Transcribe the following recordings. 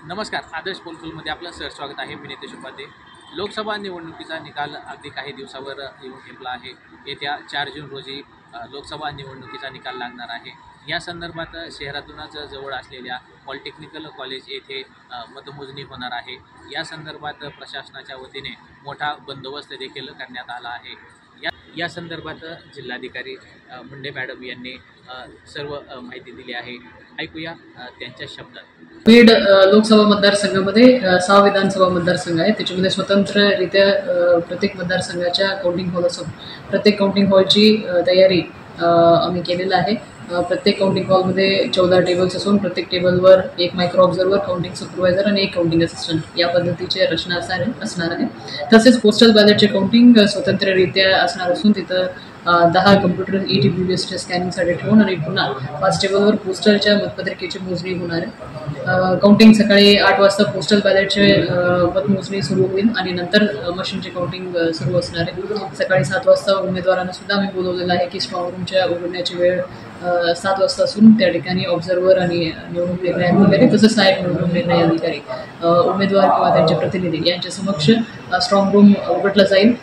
नमस्कार. आदर्श पोलखोलमध्ये आपलं स्वागत आहे. मी नितेश उपाध्ये. लोकसभा निवडणुकीचा निकाल अगदी काही दिवसावर येऊन ठेपला आहे. येत्या 4 जून रोजी लोकसभा निवडणुकीचा निकाल लागणार आहे. या संदर्भात शहरातूनच जवळ असलेल्या पॉलिटेक्निकल कॉलेज येथे मतमोजणी होणार आहे. या संदर्भात प्रशासनाच्या वतीने मोठा बंदोबस्त देखील करण्यात आला आहे. या संदर्भात जिल्हाधिकारी मुंडे मॅडम यांनी सर्व माहिती दिली आहे. ऐकूया त्यांच्या शब्दात. बीड लोकसभा मतदारसंघामध्ये 6 विधानसभा मतदारसंघ आहेत. त्याच्यामध्ये स्वतंत्ररित्या प्रत्येक मतदारसंघाच्या काउंटिंग हॉल असून प्रत्येक काउंटिंग हॉलची तयारी आम्ही केलेला आहे. प्रत्येक काउंटिंग हॉलमध्ये 14 टेबल्स असून प्रत्येक टेबलवर एक मायक्रो ऑब्झर्वर, काउंटिंग सुपरवायझर आणि एक काउंटिंग असिस्टंट या पद्धतीचे रचना असणार आहे. तसेच पोस्टल बॅलेटचे काउंटिंग स्वतंत्ररित्या असणार असून तिथं 10 कम्प्युटर ETPBSच्या स्कॅनिंगसाठी ठेवून आणि पुन्हा 5 टेबलवर पोस्टलच्या मतपत्रिकेची मोजणी होणार आहे. काउंटिंग सकाळी 8 वाजता पोस्टल बॅलेटचे मतमोजणी सुरू होईल आणि नंतर मशीनचे काउंटिंग सुरू असणार आहे. सकाळी 7 वाजता उमेदवारांना सुद्धा आम्ही बोलवलेलं आहे की स्ट्रॉंग रूमच्या उघडण्याची वेळ 7 वाजता असून त्या ठिकाणी ऑब्झर्वर आणि निवडणूक निर्णय अधिकारी तसंच सहाय्यक निवडणूक निर्णय अधिकारी उमेदवार किंवा त्यांचे प्रतिनिधी यांच्या समक्ष स्ट्रॉंग रूम उघडला जाईल.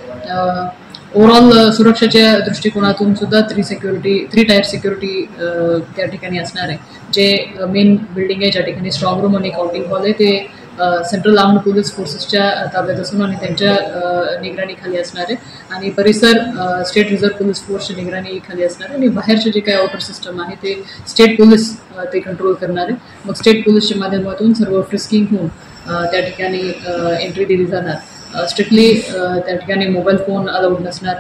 ओव्हरऑल सुरक्षेच्या दृष्टिकोनातून सुद्धा 3 टायर सिक्युरिटी त्या ठिकाणी असणार आहे. जे मेन बिल्डिंग आहे ज्या ठिकाणी स्ट्रॉंग रूम आणि काउंटिंग हॉल आहे ते सेंट्रल आर्म्ड पोलीस फोर्सेसच्या ताब्यात असून आणि त्यांच्या निगराणीखाली असणार आहे आणि परिसर स्टेट रिझर्व्ह पोलीस फोर्सच्या निगराणीखाली असणार आहे आणि बाहेरचे जे काही आउटर सिस्टम आहे ते स्टेट पोलीस ते कंट्रोल करणार आहे. मग स्टेट पोलीसच्या माध्यमातून सर्व फ्रिस्किंग होऊन त्या ठिकाणी एंट्री दिली जाणार. स्ट्रिक्टली त्या ठिकाणी मोबाईल फोन अलाउड नसणार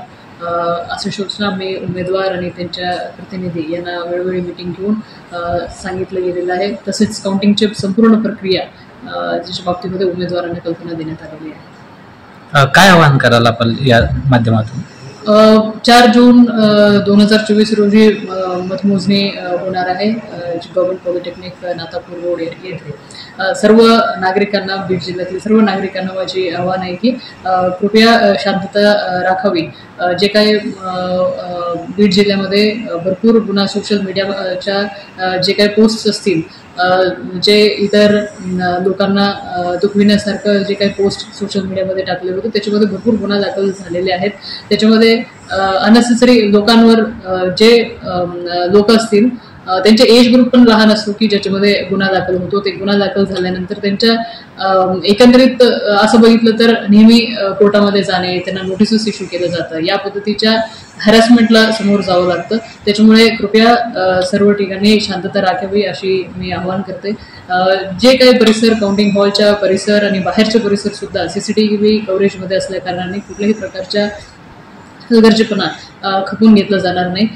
अशी सूचना मी उमेदवार आणि त्यांच्या प्रतिनिधी यांना वेळोवेळी मिटिंग घेऊन सांगितलं गेलेलं आहे. तसेच काउंटिंगची संपूर्ण प्रक्रिया ज्याच्या बाबतीमध्ये उमेदवारांना कल्पना देण्यात आलेली आहे. काय आवाहन कराल आपण या माध्यमातून? 4 जून 2024 रोजी मतमोजणी होणार आहे गव्हर्नमेंट पॉलिटेक्निक नातापूर रोड येथे. सर्व नागरिकांना, बीड जिल्ह्यातील सर्व नागरिकांना माझी आव्हान आहे की कृपया शांतता राखावी. जे काही बीड जिल्ह्यामध्ये भरपूर गुन्हा सोशल मीडियाच्या जे काही पोस्ट्स असतील जे इतर लोकांना दुखविण्यासारखं जे काही पोस्ट सोशल मीडियामध्ये टाकले होते त्याच्यामध्ये भरपूर गुन्हा दाखल झालेले आहेत. त्याच्यामध्ये अननेसेसरी लोकांवर जे लोक असतील त्यांचे एज ग्रुप पण लहान असतो की ज्याच्यामध्ये गुन्हा दाखल होतो. ते गुन्हा दाखल झाल्यानंतर त्यांच्या एकंदरीत असं बघितलं तर नेहमी कोर्टामध्ये जाणे, त्यांना नोटिसेस इश्यू केलं जातं. या पद्धतीच्या हॅरॅसमेंटला समोर जावं लागतं. त्याच्यामुळे कृपया सर्व ठिकाणी शांतता राखावी अशी मी आवाहन करते. जे काही परिसर, काउंटिंग हॉलच्या परिसर आणि बाहेरचे परिसर सुद्धा CCTV कव्हरेजमध्ये असल्या कारणाने कुठल्याही प्रकारच्या हलगर्जीपणा खपून घेतलं जाणार नाही.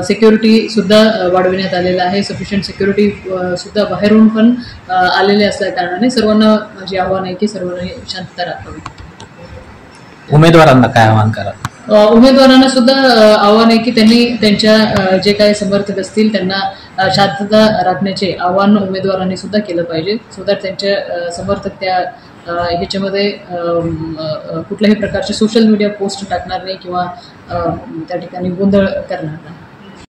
सिक्युरिटी सुद्धा वाढविण्यात आलेला आहे. सफिशियंट सिक्युरिटी सुद्धा बाहेरून पण आलेले असल्या कारणाने सर्वांना माझे आव्हान आहे की सर्वांनी शांतता राखावी. उमेदवारांना काय आवाहन करा? उमेदवारांना सुद्धा आव्हान आहे की त्यांनी त्यांच्या जे काही समर्थक असतील त्यांना शांतता राखण्याचे आव्हान उमेदवारांनी सुद्धा केलं पाहिजे. सो दॅट त्यांच्या समर्थक त्या ह्याच्यामध्ये कुठल्याही प्रकारचे सोशल मीडिया पोस्ट टाकणार नाही किंवा त्या ठिकाणी गोंधळ करणार नाही.